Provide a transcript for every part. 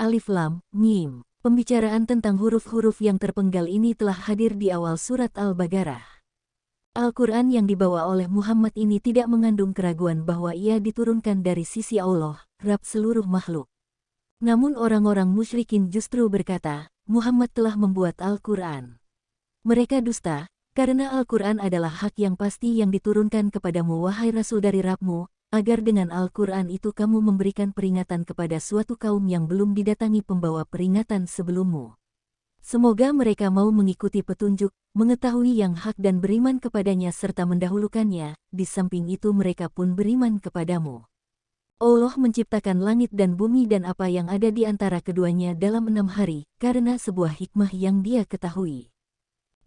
Alif Lam Mim. Pembicaraan tentang huruf-huruf yang terpenggal ini telah hadir di awal surat Al-Baqarah. Al-Quran yang dibawa oleh Muhammad ini tidak mengandung keraguan bahwa ia diturunkan dari sisi Allah, Rabb seluruh makhluk. Namun orang-orang musyrikin justru berkata, Muhammad telah membuat Al-Quran. Mereka dusta, karena Al-Quran adalah hak yang pasti yang diturunkan kepadamu wahai Rasul dari Rabbmu, agar dengan Al-Quran itu kamu memberikan peringatan kepada suatu kaum yang belum didatangi pembawa peringatan sebelummu. Semoga mereka mau mengikuti petunjuk, mengetahui yang hak dan beriman kepadanya serta mendahulukannya, di samping itu mereka pun beriman kepadamu. Allah menciptakan langit dan bumi dan apa yang ada di antara keduanya dalam 6 hari, karena sebuah hikmah yang Dia ketahui.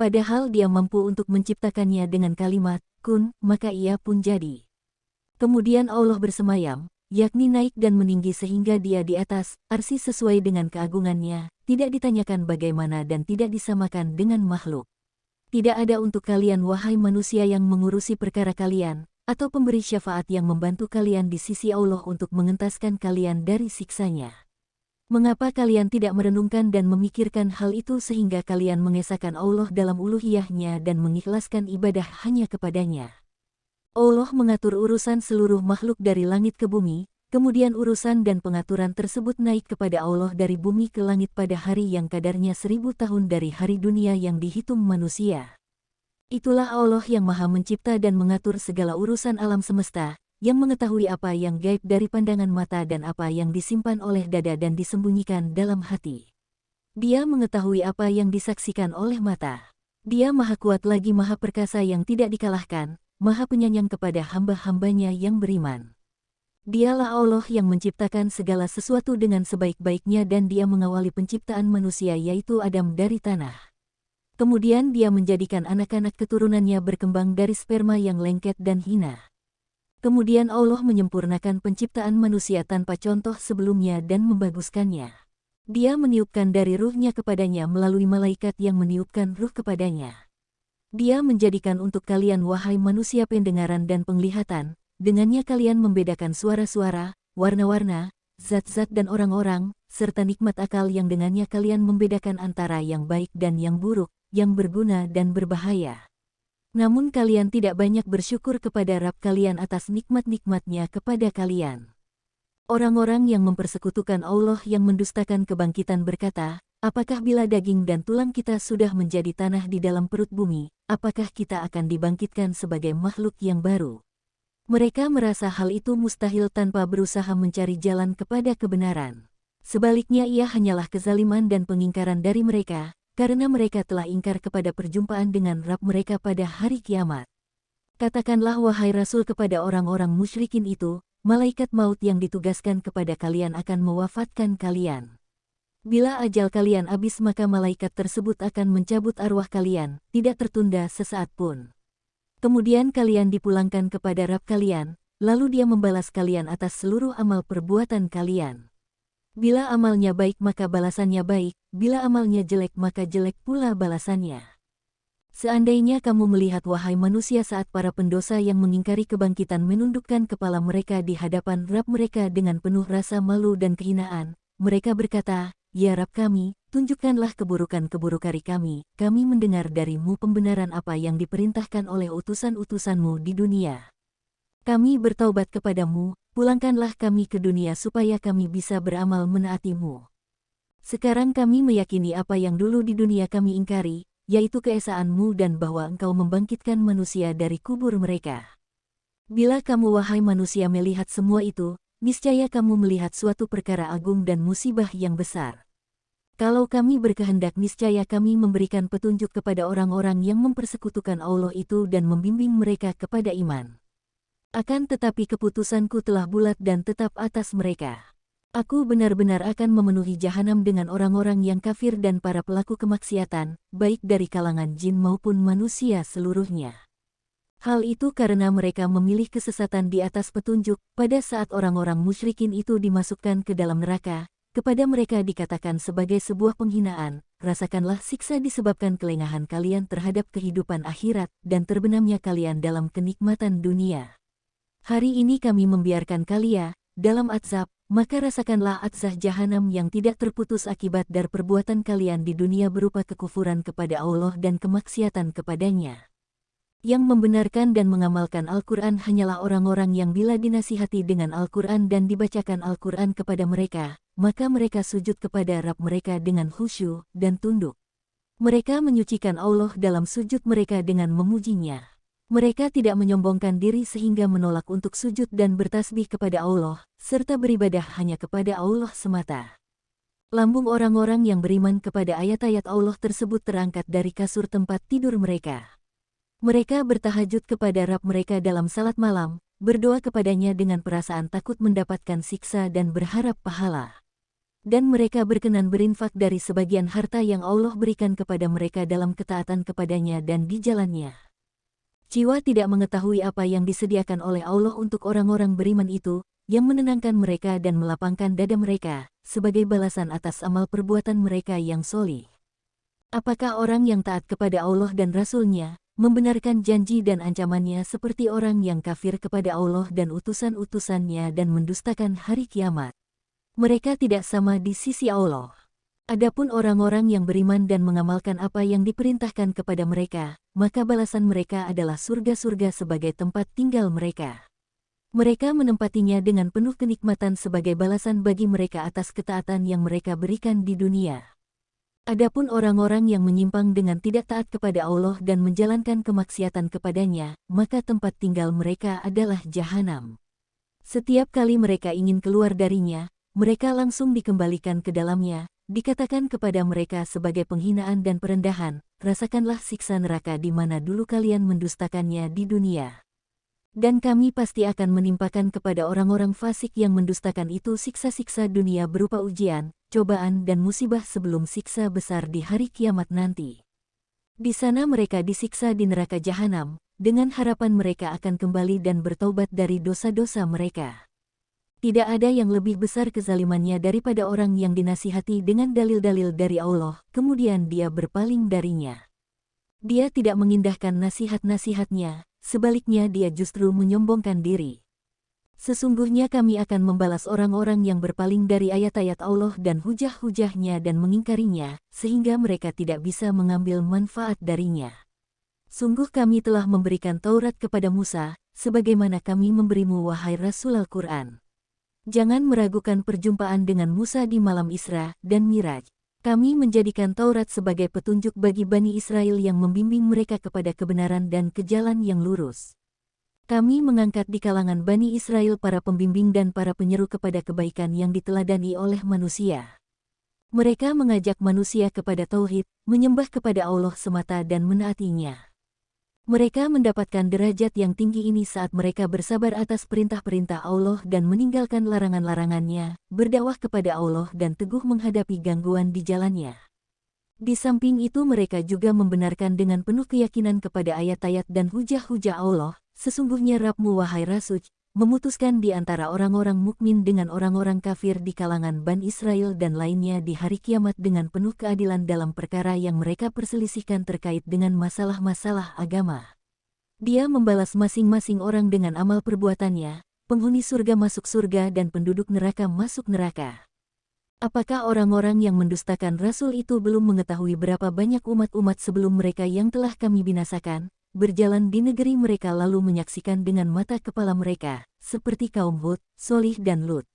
Padahal Dia mampu untuk menciptakannya dengan kalimat, kun, maka ia pun jadi. Kemudian Allah bersemayam, yakni naik dan meninggi sehingga Dia di atas arsy sesuai dengan keagungannya, tidak ditanyakan bagaimana dan tidak disamakan dengan makhluk. Tidak ada untuk kalian wahai manusia yang mengurusi perkara kalian, atau pemberi syafaat yang membantu kalian di sisi Allah untuk mengentaskan kalian dari siksanya. Mengapa kalian tidak merenungkan dan memikirkan hal itu sehingga kalian mengesahkan Allah dalam uluhiyahnya dan mengikhlaskan ibadah hanya kepadanya? Allah mengatur urusan seluruh makhluk dari langit ke bumi, kemudian urusan dan pengaturan tersebut naik kepada Allah dari bumi ke langit pada hari yang kadarnya 1000 tahun dari hari dunia yang dihitung manusia. Itulah Allah yang Maha Mencipta dan mengatur segala urusan alam semesta, yang mengetahui apa yang gaib dari pandangan mata dan apa yang disimpan oleh dada dan disembunyikan dalam hati. Dia mengetahui apa yang disaksikan oleh mata. Dia Maha Kuat lagi Maha Perkasa yang tidak dikalahkan, Maha Penyayang kepada hamba-hambanya yang beriman. Dialah Allah yang menciptakan segala sesuatu dengan sebaik-baiknya dan Dia mengawali penciptaan manusia yaitu Adam dari tanah. Kemudian Dia menjadikan anak-anak keturunannya berkembang dari sperma yang lengket dan hina. Kemudian Allah menyempurnakan penciptaan manusia tanpa contoh sebelumnya dan membaguskannya. Dia meniupkan dari ruhnya kepadanya melalui malaikat yang meniupkan ruh kepadanya. Dia menjadikan untuk kalian wahai manusia pendengaran dan penglihatan, dengannya kalian membedakan suara-suara, warna-warna, zat-zat dan orang-orang, serta nikmat akal yang dengannya kalian membedakan antara yang baik dan yang buruk, yang berguna dan berbahaya. Namun kalian tidak banyak bersyukur kepada Rabb kalian atas nikmat-nikmatnya kepada kalian. Orang-orang yang mempersekutukan Allah yang mendustakan kebangkitan berkata, apakah bila daging dan tulang kita sudah menjadi tanah di dalam perut bumi, apakah kita akan dibangkitkan sebagai makhluk yang baru? Mereka merasa hal itu mustahil tanpa berusaha mencari jalan kepada kebenaran. Sebaliknya ia hanyalah kezaliman dan pengingkaran dari mereka, karena mereka telah ingkar kepada perjumpaan dengan Rabb mereka pada hari kiamat. Katakanlah wahai Rasul kepada orang-orang musyrikin itu, malaikat maut yang ditugaskan kepada kalian akan mewafatkan kalian. Bila ajal kalian habis maka malaikat tersebut akan mencabut arwah kalian, tidak tertunda sesaat pun. Kemudian kalian dipulangkan kepada Rabb kalian, lalu Dia membalas kalian atas seluruh amal perbuatan kalian. Bila amalnya baik maka balasannya baik, bila amalnya jelek maka jelek pula balasannya. Seandainya kamu melihat wahai manusia saat para pendosa yang mengingkari kebangkitan menundukkan kepala mereka di hadapan Rabb mereka dengan penuh rasa malu dan kehinaan, mereka berkata, ya Rabb kami, tunjukkanlah keburukan-keburukan kami mendengar darimu pembenaran apa yang diperintahkan oleh utusan-utusanmu di dunia. Kami bertaubat kepadamu, pulangkanlah kami ke dunia supaya kami bisa beramal menaatimu. Sekarang kami meyakini apa yang dulu di dunia kami ingkari, yaitu keesaanmu dan bahwa engkau membangkitkan manusia dari kubur mereka. Bila kamu wahai manusia melihat semua itu, niscaya kamu melihat suatu perkara agung dan musibah yang besar. Kalau kami berkehendak niscaya kami memberikan petunjuk kepada orang-orang yang mempersekutukan Allah itu dan membimbing mereka kepada iman. Akan tetapi keputusanku telah bulat dan tetap atas mereka. Aku benar-benar akan memenuhi jahanam dengan orang-orang yang kafir dan para pelaku kemaksiatan, baik dari kalangan jin maupun manusia seluruhnya. Hal itu karena mereka memilih kesesatan di atas petunjuk, pada saat orang-orang musyrikin itu dimasukkan ke dalam neraka, kepada mereka dikatakan sebagai sebuah penghinaan, rasakanlah siksa disebabkan kelengahan kalian terhadap kehidupan akhirat dan terbenamnya kalian dalam kenikmatan dunia. Hari ini kami membiarkan kalian dalam azab, maka rasakanlah azab jahanam yang tidak terputus akibat dari perbuatan kalian di dunia berupa kekufuran kepada Allah dan kemaksiatan kepadanya. Yang membenarkan dan mengamalkan Al-Quran hanyalah orang-orang yang bila dinasihati dengan Al-Quran dan dibacakan Al-Quran kepada mereka, maka mereka sujud kepada Rabb mereka dengan khusyuk dan tunduk. Mereka menyucikan Allah dalam sujud mereka dengan memujinya. Mereka tidak menyombongkan diri sehingga menolak untuk sujud dan bertasbih kepada Allah, serta beribadah hanya kepada Allah semata. Lambung orang-orang yang beriman kepada ayat-ayat Allah tersebut terangkat dari kasur tempat tidur mereka. Mereka bertahajud kepada Rabb mereka dalam salat malam, berdoa kepadanya dengan perasaan takut mendapatkan siksa dan berharap pahala. Dan mereka berkenan berinfak dari sebagian harta yang Allah berikan kepada mereka dalam ketaatan kepadanya dan di jalannya. Jiwa tidak mengetahui apa yang disediakan oleh Allah untuk orang-orang beriman itu, yang menenangkan mereka dan melapangkan dada mereka, sebagai balasan atas amal perbuatan mereka yang solih. Apakah orang yang taat kepada Allah dan Rasul-Nya, membenarkan janji dan ancamannya seperti orang yang kafir kepada Allah dan utusan-utusannya dan mendustakan hari kiamat? Mereka tidak sama di sisi Allah. Adapun orang-orang yang beriman dan mengamalkan apa yang diperintahkan kepada mereka, maka balasan mereka adalah surga-surga sebagai tempat tinggal mereka. Mereka menempatinya dengan penuh kenikmatan sebagai balasan bagi mereka atas ketaatan yang mereka berikan di dunia. Adapun orang-orang yang menyimpang dengan tidak taat kepada Allah dan menjalankan kemaksiatan kepadanya, maka tempat tinggal mereka adalah jahanam. Setiap kali mereka ingin keluar darinya, mereka langsung dikembalikan ke dalamnya, dikatakan kepada mereka sebagai penghinaan dan perendahan, rasakanlah siksa neraka di mana dulu kalian mendustakannya di dunia. Dan kami pasti akan menimpakan kepada orang-orang fasik yang mendustakan itu siksa-siksa dunia berupa ujian, cobaan dan musibah sebelum siksa besar di hari kiamat nanti. Di sana mereka disiksa di neraka jahanam, dengan harapan mereka akan kembali dan bertaubat dari dosa-dosa mereka. Tidak ada yang lebih besar kezalimannya daripada orang yang dinasihati dengan dalil-dalil dari Allah, kemudian dia berpaling darinya. Dia tidak mengindahkan nasihat-nasihatnya, sebaliknya dia justru menyombongkan diri. Sesungguhnya kami akan membalas orang-orang yang berpaling dari ayat-ayat Allah dan hujah-hujahnya dan mengingkarinya, sehingga mereka tidak bisa mengambil manfaat darinya. Sungguh kami telah memberikan Taurat kepada Musa, sebagaimana kami memberimu wahai Rasul Al-Quran. Jangan meragukan perjumpaan dengan Musa di malam Isra dan Miraj. Kami menjadikan Taurat sebagai petunjuk bagi Bani Israel yang membimbing mereka kepada kebenaran dan ke jalan yang lurus. Kami mengangkat di kalangan Bani Israel para pembimbing dan para penyeru kepada kebaikan yang diteladani oleh manusia. Mereka mengajak manusia kepada tauhid, menyembah kepada Allah semata dan menaatinya. Mereka mendapatkan derajat yang tinggi ini saat mereka bersabar atas perintah-perintah Allah dan meninggalkan larangan-larangannya, berdakwah kepada Allah dan teguh menghadapi gangguan di jalannya. Di samping itu mereka juga membenarkan dengan penuh keyakinan kepada ayat-ayat dan hujah-hujah Allah, sesungguhnya Rabb-Mu wahai Rasul, memutuskan di antara orang-orang mukmin dengan orang-orang kafir di kalangan Bani Israel dan lainnya di hari kiamat dengan penuh keadilan dalam perkara yang mereka perselisihkan terkait dengan masalah-masalah agama. Dia membalas masing-masing orang dengan amal perbuatannya, penghuni surga masuk surga dan penduduk neraka masuk neraka. Apakah orang-orang yang mendustakan Rasul itu belum mengetahui berapa banyak umat-umat sebelum mereka yang telah kami binasakan, berjalan di negeri mereka lalu menyaksikan dengan mata kepala mereka, seperti kaum Hud, Solih dan Lut.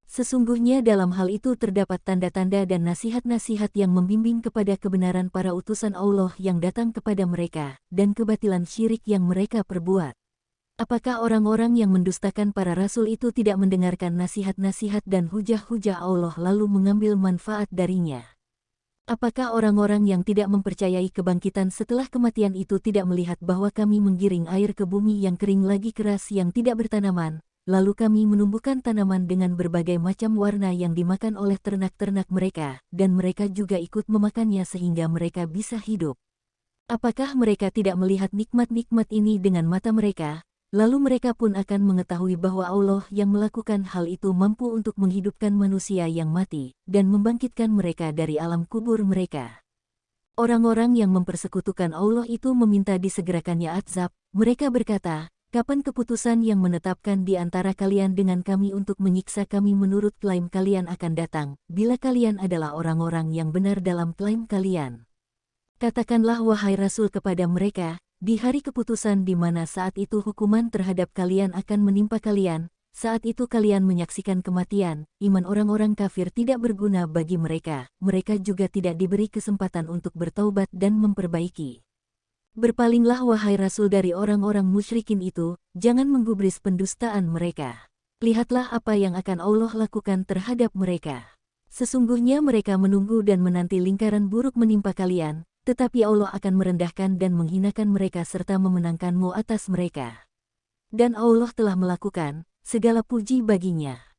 Sesungguhnya dalam hal itu terdapat tanda-tanda dan nasihat-nasihat yang membimbing kepada kebenaran para utusan Allah yang datang kepada mereka, dan kebatilan syirik yang mereka perbuat. Apakah orang-orang yang mendustakan para rasul itu tidak mendengarkan nasihat-nasihat dan hujah-hujah Allah lalu mengambil manfaat darinya? Apakah orang-orang yang tidak mempercayai kebangkitan setelah kematian itu tidak melihat bahwa kami menggiring air ke bumi yang kering lagi keras yang tidak bertanaman, lalu kami menumbuhkan tanaman dengan berbagai macam warna yang dimakan oleh ternak-ternak mereka, dan mereka juga ikut memakannya sehingga mereka bisa hidup? Apakah mereka tidak melihat nikmat-nikmat ini dengan mata mereka? Lalu mereka pun akan mengetahui bahwa Allah yang melakukan hal itu mampu untuk menghidupkan manusia yang mati, dan membangkitkan mereka dari alam kubur mereka. Orang-orang yang mempersekutukan Allah itu meminta disegerakannya azab, mereka berkata, Kapan keputusan yang menetapkan di antara kalian dengan kami untuk menyiksa kami menurut klaim kalian akan datang, bila kalian adalah orang-orang yang benar dalam klaim kalian? Katakanlah wahai Rasul kepada mereka, di hari keputusan di mana saat itu hukuman terhadap kalian akan menimpa kalian, saat itu kalian menyaksikan kematian, iman orang-orang kafir tidak berguna bagi mereka, mereka juga tidak diberi kesempatan untuk bertaubat dan memperbaiki. Berpalinglah wahai Rasul dari orang-orang musyrikin itu, jangan menggubris pendustaan mereka. Lihatlah apa yang akan Allah lakukan terhadap mereka. Sesungguhnya mereka menunggu dan menanti lingkaran buruk menimpa kalian, tetapi Allah akan merendahkan dan menghinakan mereka serta memenangkanmu atas mereka. Dan Allah telah melakukan segala puji baginya.